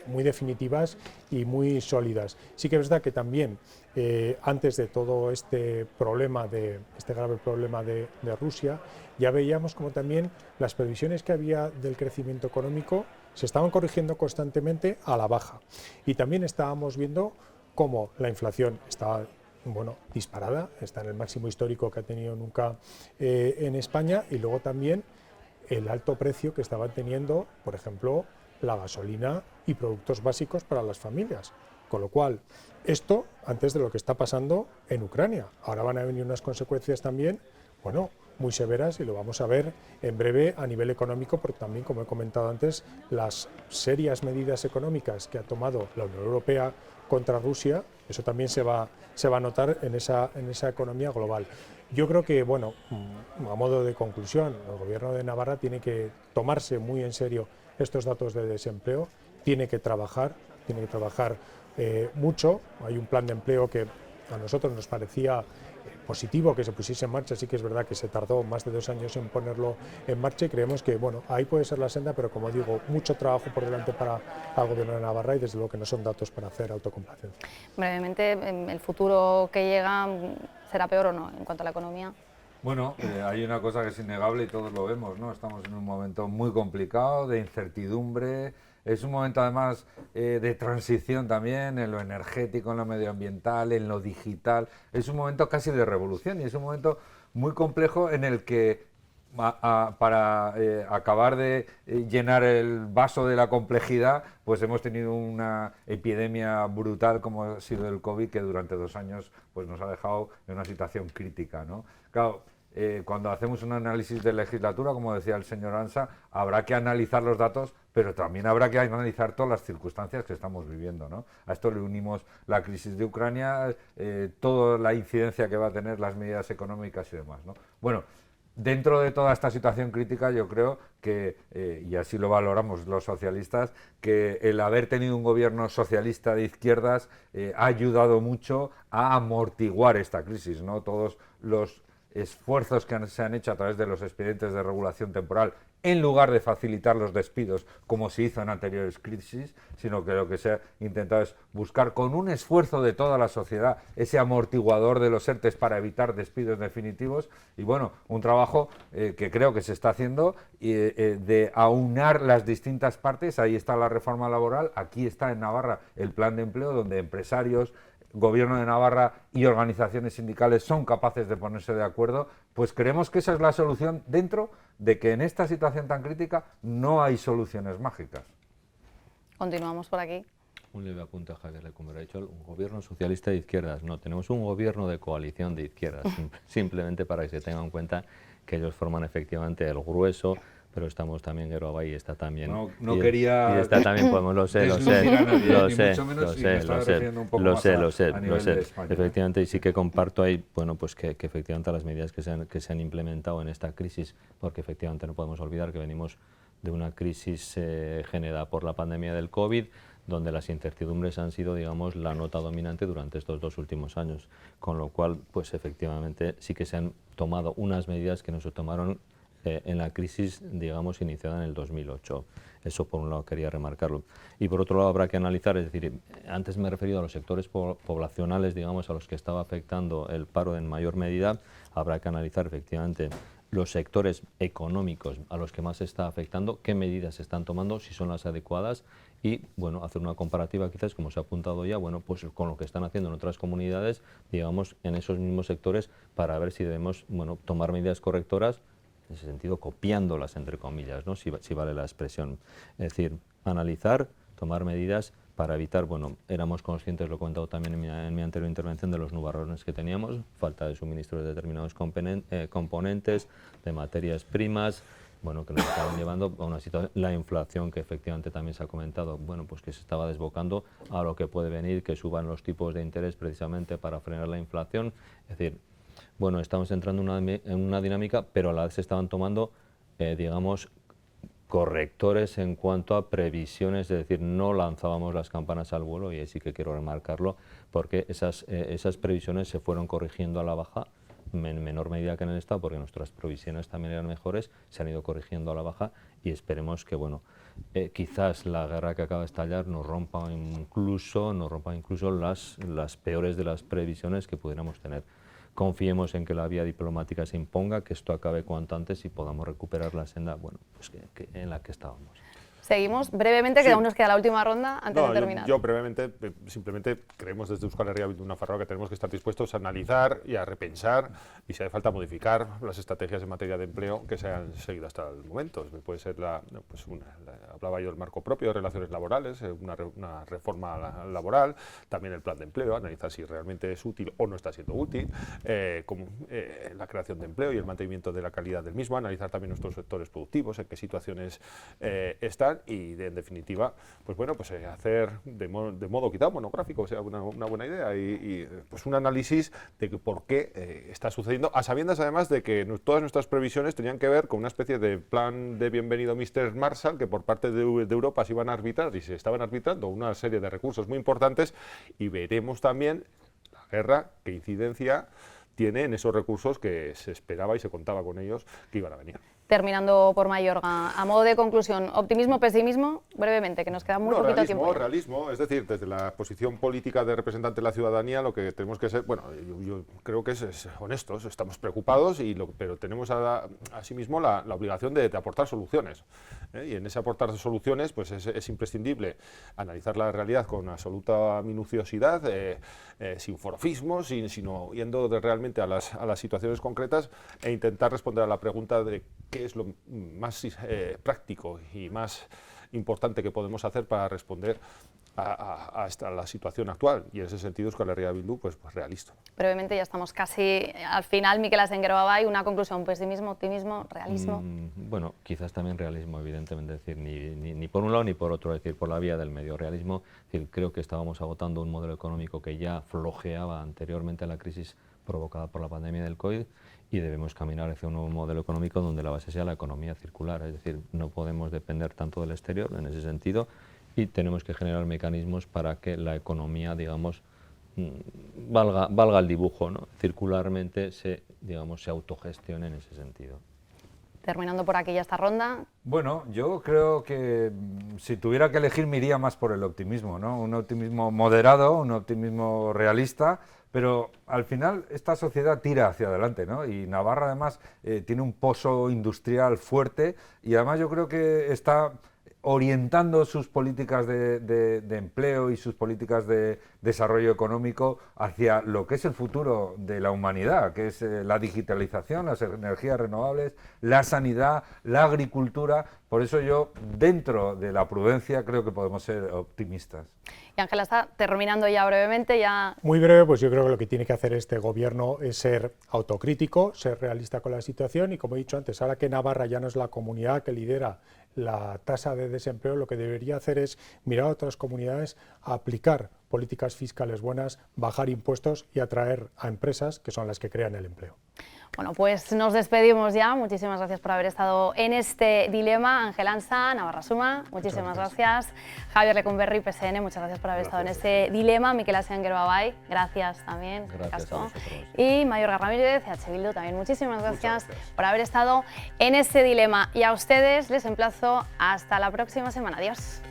muy definitivas y muy sólidas. Sí que es verdad que también antes de todo este grave problema de Rusia, ya veíamos como también las previsiones que había del crecimiento económico se estaban corrigiendo constantemente a la baja. Y también estábamos viendo cómo la inflación estaba disparada, está en el máximo histórico que ha tenido nunca en España, y luego también el alto precio que estaban teniendo, por ejemplo, la gasolina y productos básicos para las familias. Con lo cual, esto antes de lo que está pasando en Ucrania. Ahora van a venir unas consecuencias también, muy severas, y lo vamos a ver en breve a nivel económico, porque también, como he comentado antes, las serias medidas económicas que ha tomado la Unión Europea contra Rusia, eso también se va a notar en esa economía global. Yo creo que, a modo de conclusión, el Gobierno de Navarra tiene que tomarse muy en serio estos datos de desempleo, tiene que trabajar mucho. Hay un plan de empleo que a nosotros nos parecía positivo que se pusiese en marcha. Sí que es verdad que se tardó más de 2 años en ponerlo en marcha, y creemos que ahí puede ser la senda, pero como digo, mucho trabajo por delante para el Gobierno de Navarra, y desde luego que no son datos para hacer autocomplacencia. Brevemente, ¿el futuro que llega será peor o no en cuanto a la economía? Bueno, hay una cosa que es innegable y todos lo vemos, ¿no? Estamos en un momento muy complicado, de incertidumbre. Es un momento además de transición también en lo energético, en lo medioambiental, en lo digital. Es un momento casi de revolución, y es un momento muy complejo en el que para acabar de llenar el vaso de la complejidad, pues hemos tenido una epidemia brutal como ha sido el COVID, que durante 2 años pues nos ha dejado en una situación crítica, ¿no? Claro, cuando hacemos un análisis de legislatura, como decía el señor Ansa, habrá que analizar los datos, pero también habrá que analizar todas las circunstancias que estamos viviendo, ¿no? A esto le unimos la crisis de Ucrania, toda la incidencia que va a tener las medidas económicas y demás, ¿no? Bueno, dentro de toda esta situación crítica, yo creo que, y así lo valoramos los socialistas, que el haber tenido un gobierno socialista de izquierdas ha ayudado mucho a amortiguar esta crisis, ¿no? Todos los esfuerzos que se han hecho a través de los expedientes de regulación temporal, en lugar de facilitar los despidos como se hizo en anteriores crisis, sino que lo que se ha intentado es buscar con un esfuerzo de toda la sociedad ese amortiguador de los ERTEs para evitar despidos definitivos. Y un trabajo que creo que se está haciendo de aunar las distintas partes. Ahí está la reforma laboral, aquí está en Navarra el plan de empleo, donde empresarios, Gobierno de Navarra y organizaciones sindicales son capaces de ponerse de acuerdo. Pues creemos que esa es la solución, dentro de que en esta situación tan crítica no hay soluciones mágicas. Continuamos por aquí. Un leve apunte a Javier, como ha dicho, un gobierno socialista de izquierdas. No, tenemos un gobierno de coalición de izquierdas, simplemente para que se tenga en cuenta que ellos forman efectivamente el grueso, pero estamos también, Guerrero está también. No quería. Y está también, podemos, lo sé. Efectivamente, y sí que comparto ahí, pues que efectivamente las medidas que se han implementado en esta crisis, porque efectivamente no podemos olvidar que venimos de una crisis generada por la pandemia del COVID, donde las incertidumbres han sido, digamos, la nota dominante durante estos 2 últimos años, con lo cual, pues efectivamente sí que se han tomado unas medidas que no se tomaron en la crisis, digamos, iniciada en el 2008. Eso por un lado quería remarcarlo. Y por otro lado habrá que analizar, es decir, antes me he referido a los sectores poblacionales, digamos, a los que estaba afectando el paro en mayor medida. Habrá que analizar efectivamente los sectores económicos a los que más se está afectando, qué medidas se están tomando, si son las adecuadas y, bueno, hacer una comparativa quizás, como se ha apuntado ya, bueno, pues con lo que están haciendo en otras comunidades, digamos, en esos mismos sectores, para ver si debemos, bueno, tomar medidas correctoras, en ese sentido, copiándolas, entre comillas, ¿no? Si vale la expresión. Es decir, analizar, tomar medidas para evitar, bueno, éramos conscientes, lo he comentado también en mi anterior intervención, de los nubarrones que teníamos, falta de suministro de determinados componentes, de materias primas, bueno, que nos estaban llevando a una situación, la inflación que efectivamente también se ha comentado, bueno, pues que se estaba desbocando a lo que puede venir, que suban los tipos de interés precisamente para frenar la inflación. Es decir, bueno, estamos entrando en una dinámica, pero a la vez se estaban tomando, digamos, correctores en cuanto a previsiones, es decir, no lanzábamos las campanas al vuelo, y ahí sí que quiero remarcarlo, porque esas previsiones se fueron corrigiendo a la baja, en menor medida que en el Estado, porque nuestras previsiones también eran mejores, se han ido corrigiendo a la baja y esperemos que, bueno, quizás la guerra que acaba de estallar nos rompa incluso las peores de las previsiones que pudiéramos tener. Confiemos en que la vía diplomática se imponga, que esto acabe cuanto antes y podamos recuperar la senda, bueno, pues en la que estábamos. Seguimos brevemente, que aún nos queda la última ronda antes de terminar. Yo brevemente, simplemente creemos desde Euskal Herria Bildu Nafarroa que tenemos que estar dispuestos a analizar y a repensar y si hace falta modificar las estrategias en materia de empleo que se han seguido hasta el momento. Puede ser hablaba yo del marco propio de relaciones laborales, una reforma laboral, también el plan de empleo, analizar si realmente es útil o no está siendo útil, la creación de empleo y el mantenimiento de la calidad del mismo, analizar también nuestros sectores productivos, en qué situaciones están. Y en definitiva, pues bueno, pues hacer de modo quizá monográfico, o sea, una buena idea y pues un análisis de por qué está sucediendo, a sabiendas además de que todas nuestras previsiones tenían que ver con una especie de plan de bienvenido Mr. Marshall que por parte de Europa se iban a arbitrar y se estaban arbitrando una serie de recursos muy importantes, y veremos también la guerra qué incidencia tiene en esos recursos que se esperaba y se contaba con ellos que iban a venir. Terminando por Mayorga, a modo de conclusión, optimismo, pesimismo, brevemente, que nos queda muy poquito tiempo. Realismo, es decir, desde la posición política de representante de la ciudadanía, lo que tenemos que ser, bueno, yo creo que es honestos, estamos preocupados, pero tenemos asimismo la obligación de aportar soluciones. Y en ese aportar soluciones, pues es imprescindible analizar la realidad con absoluta minuciosidad, sin forofismos, sino yendo realmente a las situaciones concretas e intentar responder a la pregunta de qué es lo más práctico y más importante que podemos hacer para responder a la situación actual, y en ese sentido Euskal Herria Bildu pues realista. Brevemente, ya estamos casi al final. Mikel Asengeroabay, una conclusión: pesimismo, optimismo, realismo. Bueno, quizás también realismo, evidentemente, es decir, ni por un lado ni por otro, es decir, por la vía del medio. Realismo, es decir, creo que estábamos agotando un modelo económico que ya flojeaba anteriormente a la crisis provocada por la pandemia del COVID, y debemos caminar hacia un nuevo modelo económico donde la base sea la economía circular, es decir, no podemos depender tanto del exterior en ese sentido, y tenemos que generar mecanismos para que la economía, digamos, valga el dibujo, ¿no? Circularmente se autogestione en ese sentido. Terminando por aquí ya esta ronda. Bueno, yo creo que si tuviera que elegir me iría más por el optimismo, ¿no? Un optimismo moderado, un optimismo realista, pero al final esta sociedad tira hacia adelante, ¿no? Y Navarra además tiene un pozo industrial fuerte, y además yo creo que está orientando sus políticas de empleo y sus políticas de desarrollo económico hacia lo que es el futuro de la humanidad, que es la digitalización, las energías renovables, la sanidad, la agricultura. Por eso yo, dentro de la prudencia, creo que podemos ser optimistas. Y Ángela está terminando ya brevemente. Muy breve, pues yo creo que lo que tiene que hacer este gobierno es ser autocrítico, ser realista con la situación, y como he dicho antes, ahora que Navarra ya no es la comunidad que lidera la tasa de desempleo, lo que debería hacer es mirar a otras comunidades a aplicar políticas fiscales buenas, bajar impuestos y atraer a empresas que son las que crean el empleo. Bueno, pues nos despedimos ya. Muchísimas gracias por haber estado en este dilema. Ángel Ansa, Navarra Suma, muchísimas gracias. Javier Lecumberri, PSN, muchas gracias por haber estado en este dilema. Miquel Asian Gerbabay, gracias también. Gracias a vosotros. Y Mayorga Ramírez, EH Bildu, también muchísimas gracias por haber estado en este dilema. Y a ustedes les emplazo hasta la próxima semana. Adiós.